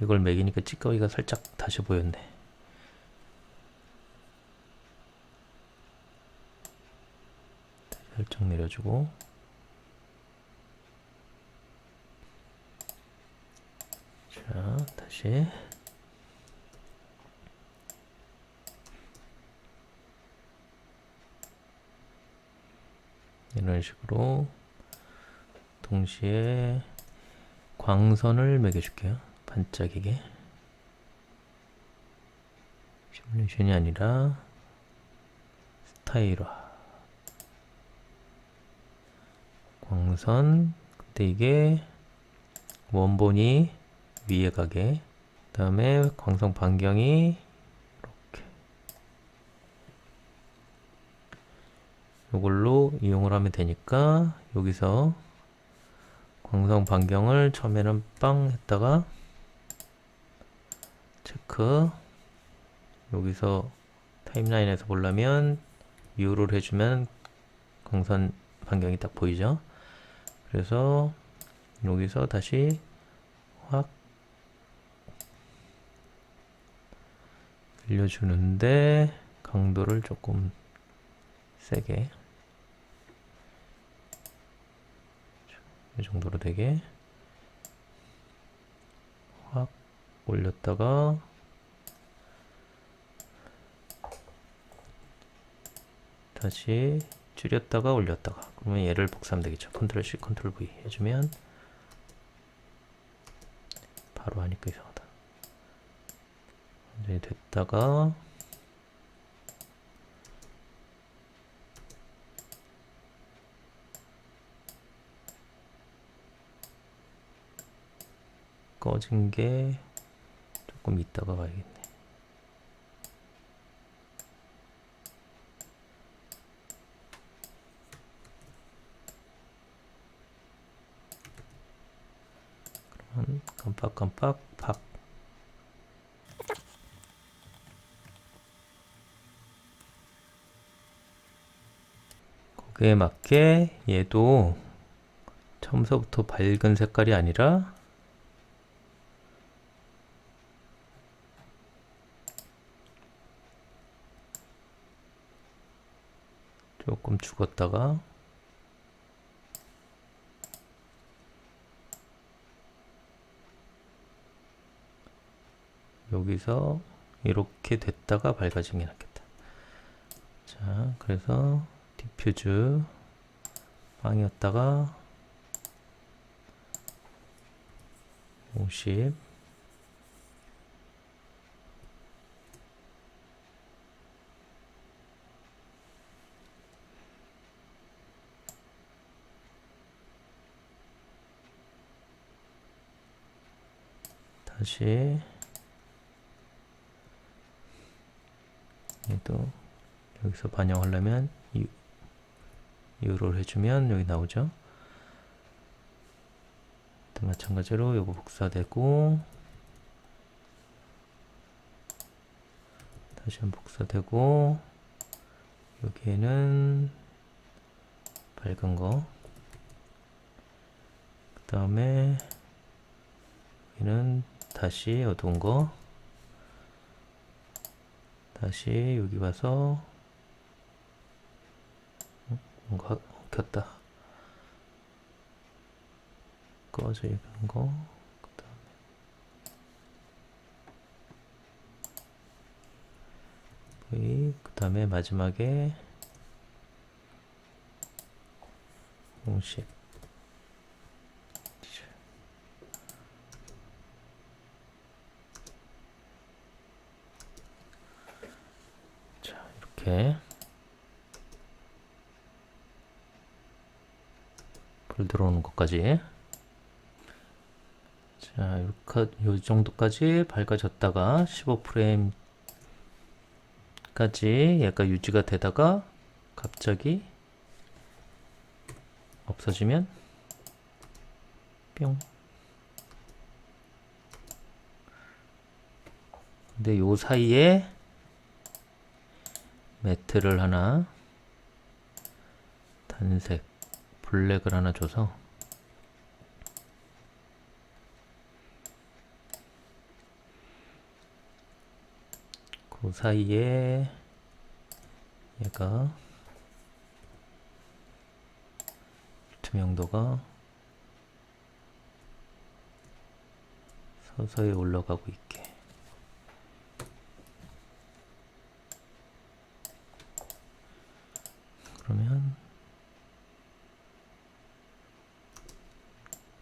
이걸 매기니까 찌꺼기가 살짝 다시 보였네. 살짝 내려주고 자, 다시 이런 식으로 동시에 광선을 매겨줄게요. 반짝이게. 시뮬레이션이 아니라 스타일화. 광선. 근데 이게 원본이 위에 가게. 그 다음에 광선 반경이 이렇게. 이걸로 이용을 하면 되니까 여기서 광선 반경을 처음에는 빵 했다가 체크. 여기서 타임라인에서 보려면 뮤를 해주면 광선 반경이 딱 보이죠. 그래서 여기서 다시 확 늘려주는데 강도를 조금 세게 이 정도로 되게 확 올렸다가 다시 줄였다가 올렸다가 그러면 얘를 복사하면 되겠죠. 컨트롤 C, 컨트롤 V 해주면 바로 하니까 이상하다. 완전히 됐다가 꺼진 게 조금 있다가 가야겠네. 그러면 깜빡깜빡 팍. 그에 맞게 얘도 처음서부터 밝은 색깔이 아니라 조금 죽었다가 여기서 이렇게 됐다가 밝아지는 게 낫겠다. 자, 그래서 디퓨즈 빵이었다가 50 다시 얘도 여기서 반영하려면 U를 해주면 여기 나오죠. 또 마찬가지로 요거 복사되고 다시 한번 복사되고 여기에는 밝은 거, 그 다음에 여기는 다시 어두운 거, 다시 여기 와서 뭔가 켰다 꺼져 있는 거, 그 다음에 마지막에 50 자, 이렇게 불 들어오는 것까지, 자, 이렇게 요 정도까지 밝아졌다가 15프레임까지 약간 유지가 되다가 갑자기 없어지면 뿅. 근데 요 사이에 매트를 하나, 단색 블랙을 하나 줘서 그 사이에 얘가 투명도가 서서히 올라가고 있게, 그러면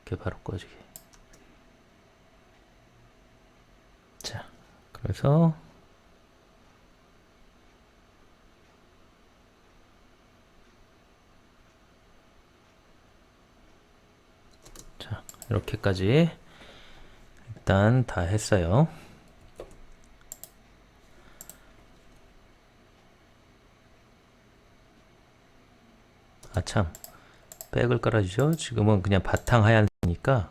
이렇게 바로 꺼지게. 자, 그래서 자, 이렇게까지 일단 다 했어요. 아참, 백을 깔아주죠. 지금은 그냥 바탕 하얀색이니까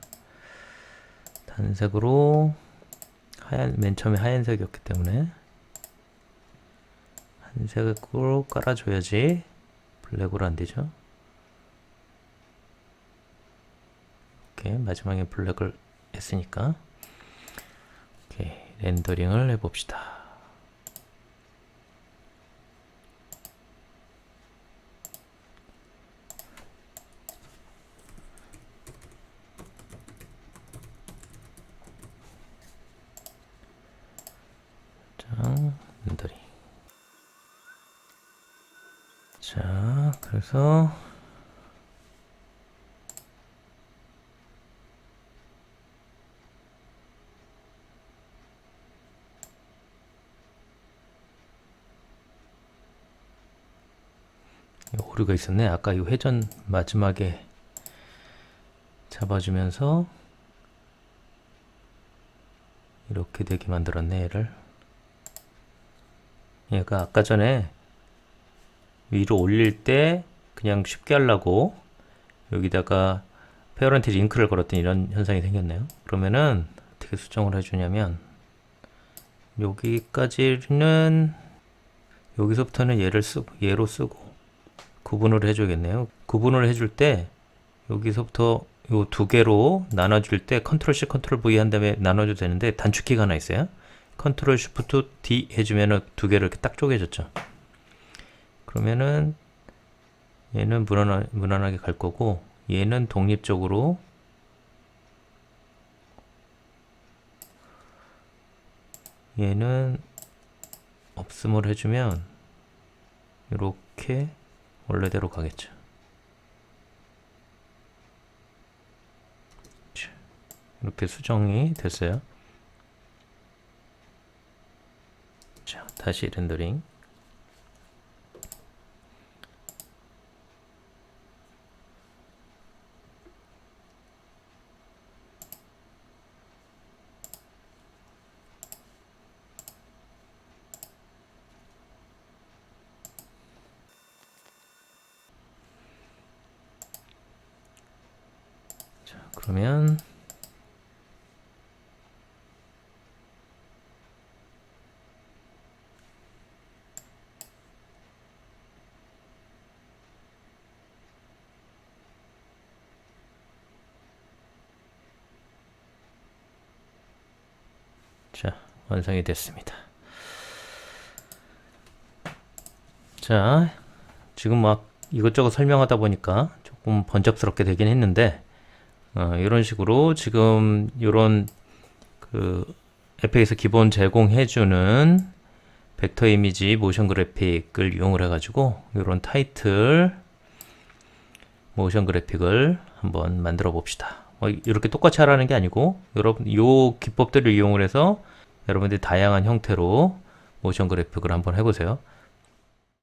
단색으로, 맨 처음에 하얀색이었기 때문에 한색으로 깔아줘야지 블랙으로 안 되죠. 이렇게 마지막에 블랙을 했으니까. 오케이, 렌더링을 해봅시다. 렌더링. 자, 그래서 오류가 있었네. 아까 이 회전 마지막에 잡아주면서 이렇게 되게 만들었네, 얘를. 얘가 아까 전에 위로 올릴 때 그냥 쉽게 하려고 여기다가 페어런티 링크를 걸었더니 이런 현상이 생겼네요. 그러면은 어떻게 수정을 해주냐면, 여기까지는, 여기서부터는 얘로 쓰고, 구분을 해줘야겠네요. 구분을 해줄 때 여기서부터 요 두 개로 나눠줄 때 컨트롤 C, 컨트롤 V 한 다음에 나눠줘도 되는데 단축키가 하나 있어요. 컨트롤 쉬프트 D 해주면은 두 개를 이렇게 딱 쪼개졌죠. 그러면은 얘는 무난하게 갈 거고 얘는 독립적으로 얘는 없음을 해주면 이렇게 원래대로 가겠죠. 이렇게 수정이 됐어요. 자, 다시 렌더링. 자, 그러면 자, 완성이 됐습니다. 자, 지금 막 이것저것 설명하다 보니까 조금 번잡스럽게 되긴 했는데 이런 식으로 지금 이런 그 에펙에서 기본 제공해주는 벡터 이미지 모션 그래픽을 이용을 해가지고 이런 타이틀 모션 그래픽을 한번 만들어 봅시다. 이렇게 똑같이 하라는 게 아니고 여러분 요 기법들을 이용을 해서 여러분들이 다양한 형태로 모션 그래픽을 한번 해보세요.